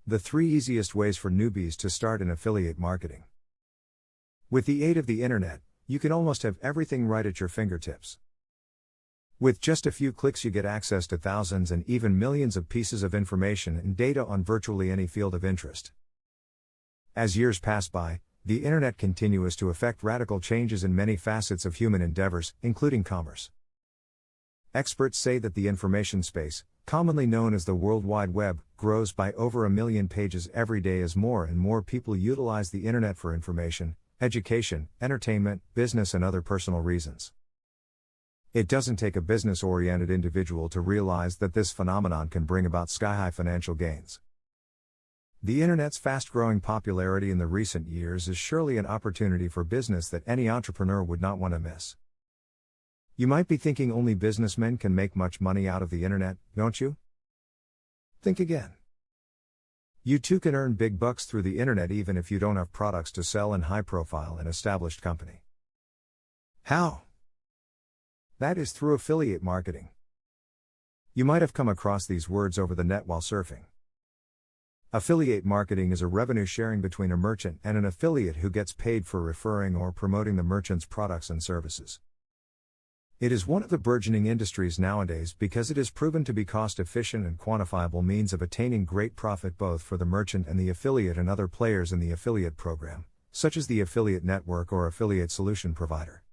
The 3 easiest ways for newbies to start in affiliate marketing. With the aid of the internet, you can almost have everything right at your fingertips. With just a few clicks, you get access to thousands and even millions of pieces of information and data on virtually any field of interest. As years pass by, the internet continues to effect radical changes in many facets of human endeavors, including commerce. Experts say that the information space, commonly known as the World Wide Web, grows by over 1 million pages every day as more and more people utilize the internet for information, education, entertainment, business, and other personal reasons. It doesn't take a business-oriented individual to realize that this phenomenon can bring about sky-high financial gains. The internet's fast-growing popularity in the recent years is surely an opportunity for business that any entrepreneur would not want to miss. You might be thinking only businessmen can make much money out of the internet, don't you? Think again. You too can earn big bucks through the internet even if you don't have products to sell in high-profile and established company. How? That is through affiliate marketing. You might have come across these words over the net while surfing. Affiliate marketing is a revenue sharing between a merchant and an affiliate who gets paid for referring or promoting the merchant's products and services. It is one of the burgeoning industries nowadays because it is proven to be cost-efficient and quantifiable means of attaining great profit both for the merchant and the affiliate and other players in the affiliate program, such as the affiliate network or affiliate solution provider.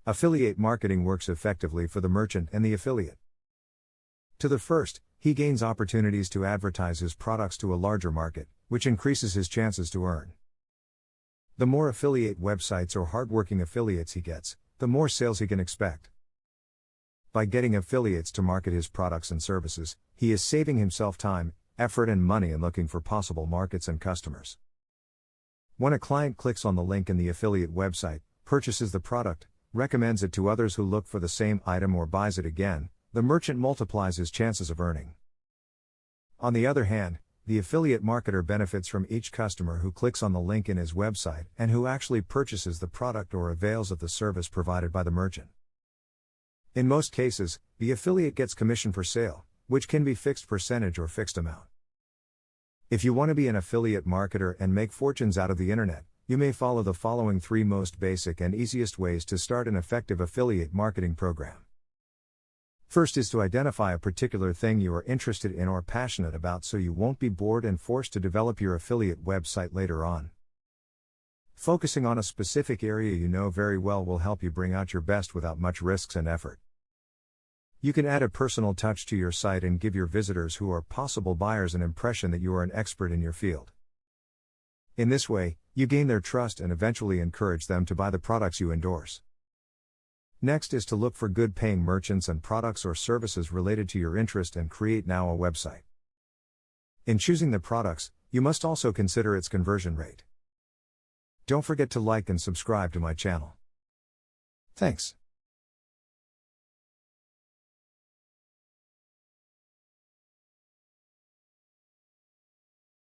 Affiliate marketing works effectively for the merchant and the affiliate. To the first, he gains opportunities to advertise his products to a larger market, which increases his chances to earn. The more affiliate websites or hardworking affiliates he gets, the more sales he can expect. By getting affiliates to market his products and services, he is saving himself time, effort, and money in looking for possible markets and customers. When a client clicks on the link in the affiliate website, purchases the product, recommends it to others who look for the same item or buys it again, the merchant multiplies his chances of earning. On the other hand, the affiliate marketer benefits from each customer who clicks on the link in his website and who actually purchases the product or avails of the service provided by the merchant. In most cases, the affiliate gets commission per sale, which can be fixed percentage or fixed amount. If you want to be an affiliate marketer and make fortunes out of the internet, you may follow the following 3 most basic and easiest ways to start an effective affiliate marketing program. First is to identify a particular thing you are interested in or passionate about so you won't be bored and forced to develop your affiliate website later on. Focusing on a specific area you know very well will help you bring out your best without much risks and effort. You can add a personal touch to your site and give your visitors who are possible buyers an impression that you are an expert in your field. In this way, you gain their trust and eventually encourage them to buy the products you endorse. Next is to look for good paying merchants and products or services related to your interest and create now a website. In choosing the products, you must also consider its conversion rate. Don't forget to like and subscribe to my channel. Thanks.